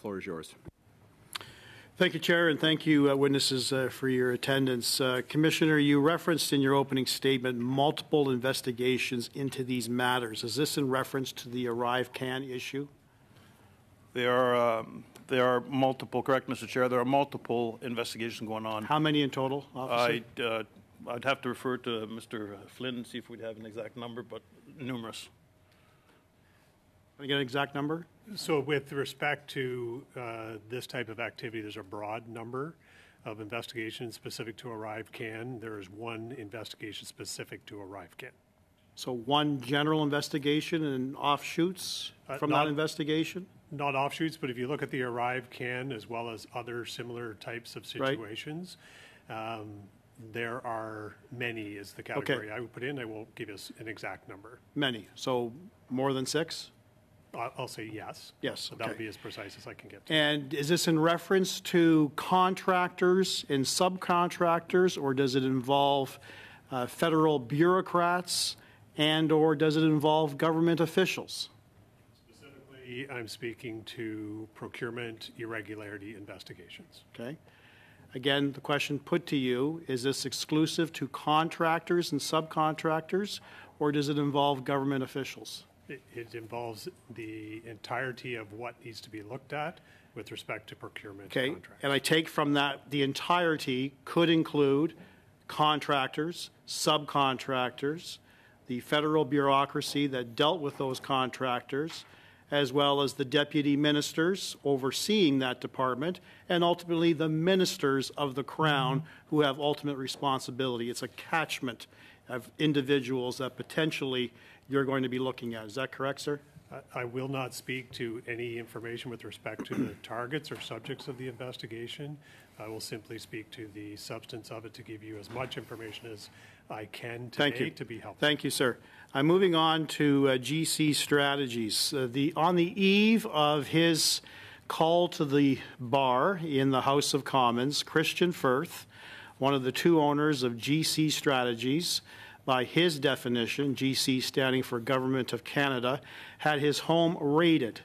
floor is yours. Thank you, Chair, and thank you, witnesses, for your attendance. Commissioner, you referenced in your opening statement multiple investigations into these matters. Is this in reference to the ArriveCAN issue? There are multiple, correct, Mr. Chair, there are multiple investigations going on. How many in total, officer? I'd have to refer to Mr. Flynn and see if we'd have an exact number, but numerous. Can I get an exact number? So with respect to this type of activity, there's a broad number of investigations specific to ArriveCAN. There is one investigation specific to ArriveCAN. So one general investigation and offshoots from that investigation? Not offshoots, but if you look at the ArriveCAN as well as other similar types of situations, there are many is the category I would put in. I won't give you an exact number. Many. So more than 6? I'll say yes. Yes. So that would be as precise as I can get to. And is this in reference to contractors and subcontractors, or does it involve federal bureaucrats, and or does it involve government officials? Specifically, I'm speaking to procurement irregularity investigations. Okay. Again, the question put to you, is this exclusive to contractors and subcontractors, or does it involve government officials? It involves the entirety of what needs to be looked at with respect to procurement contracts. And I take from that the entirety could include contractors, subcontractors, the federal bureaucracy that dealt with those contractors, as well as the deputy ministers overseeing that department, and ultimately the ministers of the Crown who have ultimate responsibility. It's a catchment of individuals that potentially you're going to be looking at. Is that correct, sir? I will not speak to any information with respect to the targets or subjects of the investigation. I will simply speak to the substance of it to give you as much information as I can today to be helpful. Thank you, sir. I'm moving on to GC Strategies. On the eve of his call to the bar in the House of Commons, Christian Firth, one of the two owners of GC Strategies, by his definition, GC standing for Government of Canada, had his home raided.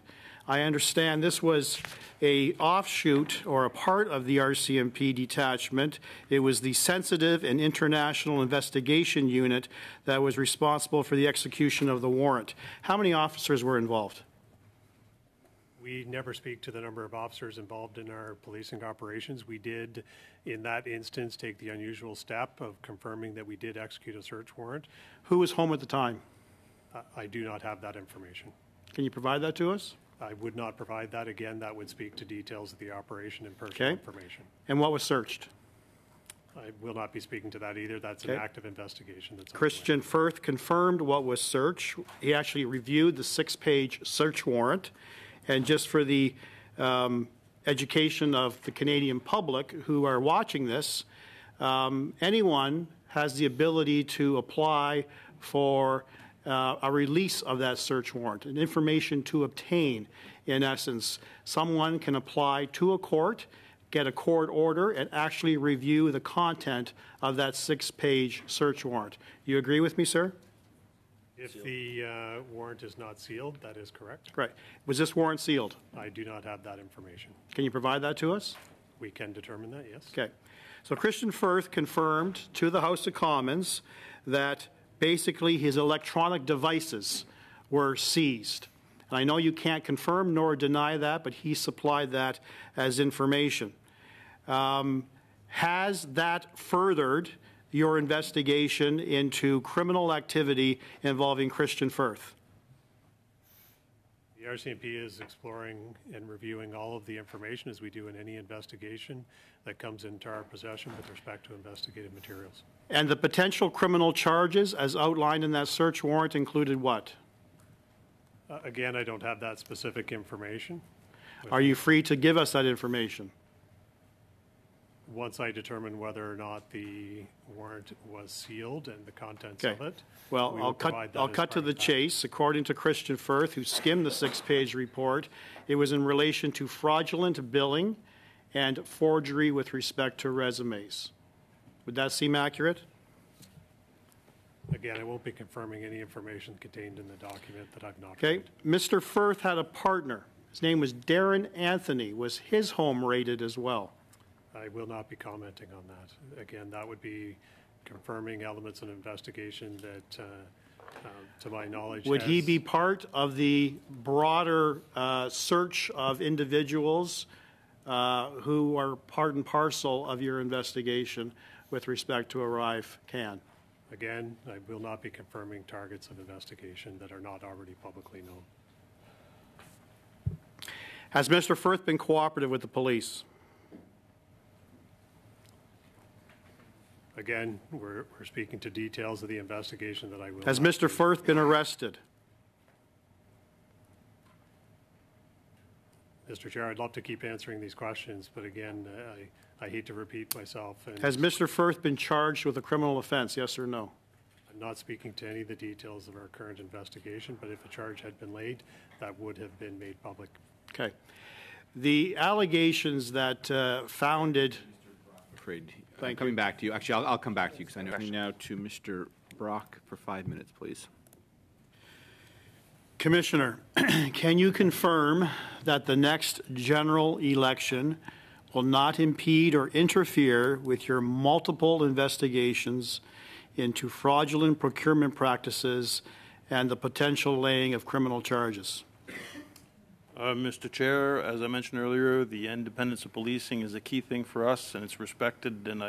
I understand this was a offshoot or a part of the RCMP detachment. It was the Sensitive and International Investigation Unit that was responsible for the execution of the warrant. How many officers were involved? We never speak to the number of officers involved in our policing operations. We did, in that instance, take the unusual step of confirming that we did execute a search warrant. Who was home at the time? I do not have that information. Can you provide that to us? I would not provide that. Again, that would speak to details of the operation and personal information. And what was searched? I will not be speaking to that either. That's an active investigation. That's Christian Firth confirmed what was searched. He actually reviewed the 6-page search warrant. And just for the education of the Canadian public who are watching this, anyone has the ability to apply for a release of that search warrant, and information to obtain. In essence, someone can apply to a court, get a court order, and actually review the content of that 6-page search warrant. You agree with me, sir? If the warrant is not sealed, that is correct. Right. Was this warrant sealed? I do not have that information. Can you provide that to us? We can determine that, yes. Okay. So Christian Firth confirmed to the House of Commons that basically his electronic devices were seized. And I know you can't confirm nor deny that, but he supplied that as information. Has that furthered your investigation into criminal activity involving Christian Firth? The RCMP is exploring and reviewing all of the information as we do in any investigation that comes into our possession with respect to investigative materials. And the potential criminal charges as outlined in that search warrant included what? Again, I don't have that specific information. Are you free to give us that information? Once I determine whether or not the warrant was sealed and the contents of it. Well, I'll cut to the chase. According to Christian Firth, who skimmed the 6-page report, it was in relation to fraudulent billing and forgery with respect to resumes. Would that seem accurate? Again, I won't be confirming any information contained in the document that I've not read. Mr. Firth had a partner His name was Darren Anthony. Was his home raided as well? I will not be commenting on that. Again, that would be confirming elements of an investigation that, to my knowledge, Would he be part of the broader search of individuals who are part and parcel of your investigation with respect to Arrive Can? Again, I will not be confirming targets of investigation that are not already publicly known. Has Mr. Firth been cooperative with the police? Again, we're speaking to details of the investigation that I will. Has not Mr. be- Firth been arrested? Mr. Chair, I'd love to keep answering these questions, but again, I hate to repeat myself. And Has Mr. Firth been charged with a criminal offense, yes or no? I'm not speaking to any of the details of our current investigation, but if a charge had been laid, that would have been made public. Okay. The allegations that founded... Afraid. Thank Coming back to you. Actually, I'll come back to you because I know. Now to Mr. Brock for 5 minutes, please. Commissioner, can you confirm that the next general election will not impede or interfere with your multiple investigations into fraudulent procurement practices and the potential laying of criminal charges? Mr. Chair, as I mentioned earlier, the independence of policing is a key thing for us, and it's respected, and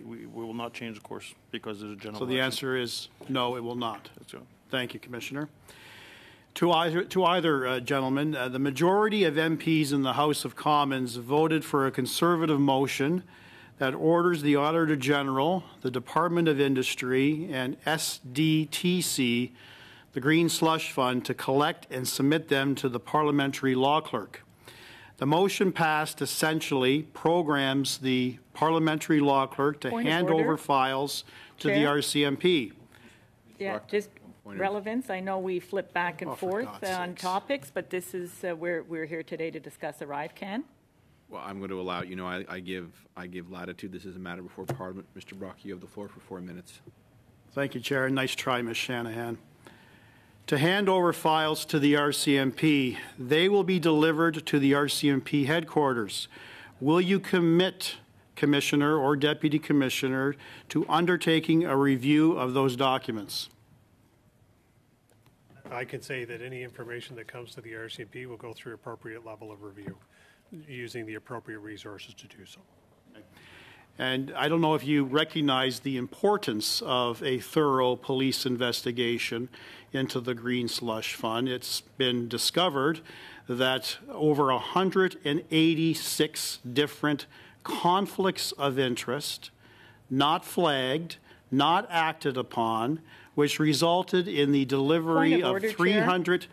we will not change the course because there's a general So the election. answer is no, it will not. That's right. Thank you, Commissioner. To either gentleman, the majority of MPs in the House of Commons voted for a Conservative motion that orders the Auditor General, the Department of Industry, and SDTC, the Green Slush Fund, to collect and submit them to the Parliamentary Law Clerk. The motion passed essentially programs the Parliamentary Law Clerk to hand over files to the Chair? RCMP. Yeah, just relevance. I know we flip back and for forth God's on sakes. topics, but this is, we're here today to discuss Arrive Can. Well, I'm going to allow, you know, I give latitude. This is a matter before Parliament. Mr. Brock, you have the floor for 4 minutes. Thank you, Chair. Nice try, Ms. Shanahan. To hand over files to the RCMP, they will be delivered to the RCMP headquarters. Will you commit, Commissioner or Deputy Commissioner, to undertaking a review of those documents? I can say that any information that comes to the RCMP will go through appropriate level of review, using the appropriate resources to do so. And I don't know if you recognize the importance of a thorough police investigation into the Green Slush Fund. It's been discovered that over 186 different conflicts of interest, not flagged, not acted upon, which resulted in the delivery Point of of order, Chair. 300...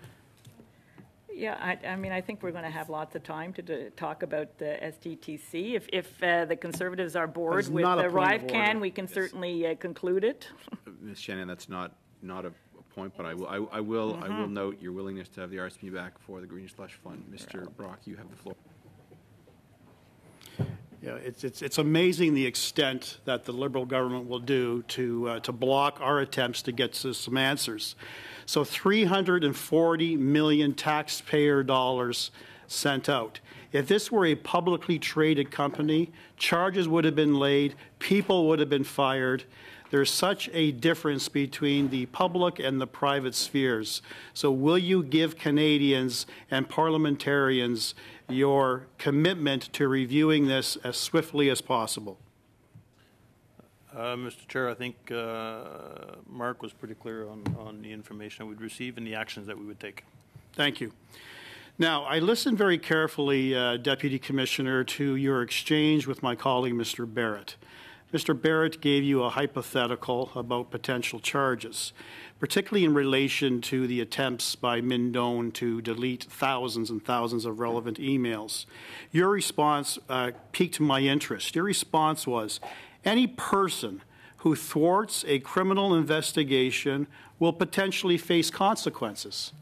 Yeah, I mean, I think we're going to have lots of time to talk about the SDTC. If the Conservatives are bored That's with not a point Arrive of Can, order. we can certainly conclude it. Ms. Shannon, that's not a point, but I will note your willingness to have the RCMP back for the Green Slush Fund. Mr. Brock, you have the floor. Yeah, it's amazing the extent that the Liberal government will do to block our attempts to get to some answers. So 340 million taxpayer dollars sent out. If this were a publicly traded company, charges would have been laid, people would have been fired. There's such a difference between the public and the private spheres. So will you give Canadians and parliamentarians your commitment to reviewing this as swiftly as possible? Mr. Chair, I think Mark was pretty clear on the information we'd receive and the actions that we would take. Thank you. Now, I listened very carefully, Deputy Commissioner, to your exchange with my colleague, Mr. Barrett. Mr. Barrett gave you a hypothetical about potential charges, particularly in relation to the attempts by Mindone to delete thousands and thousands of relevant emails. Your response piqued my interest. Your response was, any person who thwarts a criminal investigation will potentially face consequences.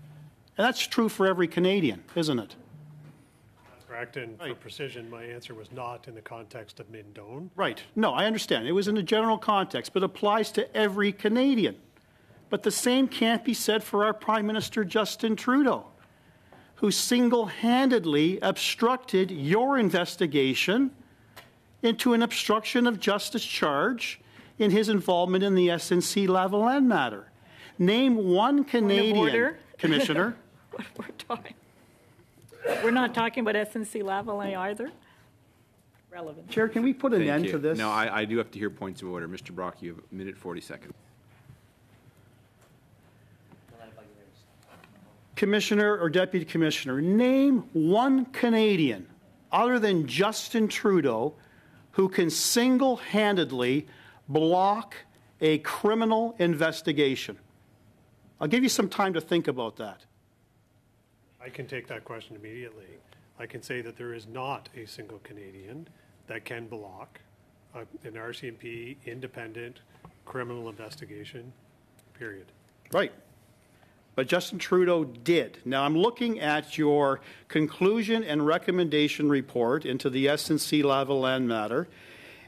And that's true for every Canadian, isn't it? Correct, and for precision, my answer was not in the context of Mindone. Right. No, I understand. It was in a general context, but applies to every Canadian. But the same can't be said for our Prime Minister, Justin Trudeau. who single-handedly obstructed your investigation into an obstruction of justice charge in his involvement in the SNC-Lavalin matter. Name one Canadian, order. Commissioner. We're not talking about SNC-Lavalin either? Relevant. Chair, can we put an Thank end you. to this? No, I do have to hear points of order. Mr. Brock, you have a minute 40 seconds. Commissioner or Deputy Commissioner, name one Canadian other than Justin Trudeau who can single-handedly block a criminal investigation. I'll give you some time to think about that. I can take that question immediately. I can say that there is not a single Canadian that can block an RCMP independent criminal investigation, period. Right. But Justin Trudeau did. Now, I'm looking at your conclusion and recommendation report into the SNC-Lavalin matter,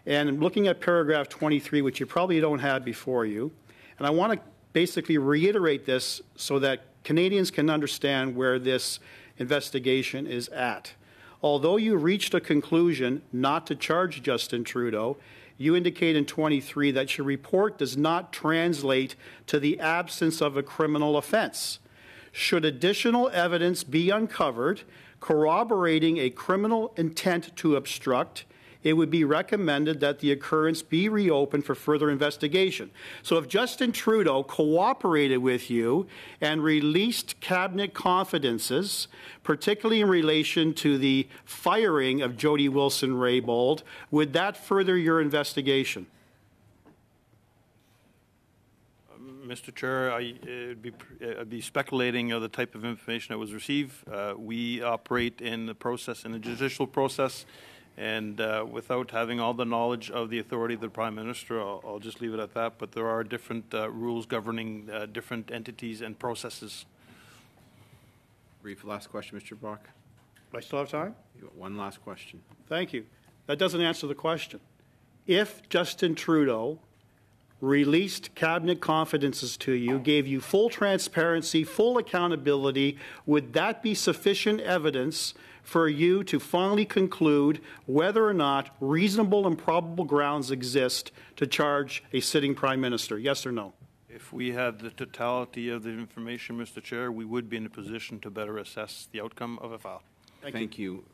and I'm looking at paragraph 23, which you probably don't have before you. And I want to basically reiterate this so that Canadians can understand where this investigation is at. Although you reached a conclusion not to charge Justin Trudeau, you indicate in 23 that your report does not translate to the absence of a criminal offense. Should additional evidence be uncovered corroborating a criminal intent to obstruct, it would be recommended that the occurrence be reopened for further investigation. So if Justin Trudeau cooperated with you and released cabinet confidences, particularly in relation to the firing of Jody Wilson-Raybould, would that further your investigation? Mr. Chair, I'd be speculating of the type of information that was received. We operate in the process, in the judicial process, and without having all the knowledge of the authority of the Prime Minister, I'll just leave it at that. But there are different rules governing different entities and processes. Brief last question, Mr. Brock. Do I still have time? You got one last question. Thank you. That doesn't answer the question. If Justin Trudeau released cabinet confidences to you, gave you full transparency, full accountability, would that be sufficient evidence for you to finally conclude whether or not reasonable and probable grounds exist to charge a sitting Prime Minister? Yes or no? If we had the totality of the information, Mr. Chair, we would be in a position to better assess the outcome of a file. Thank you.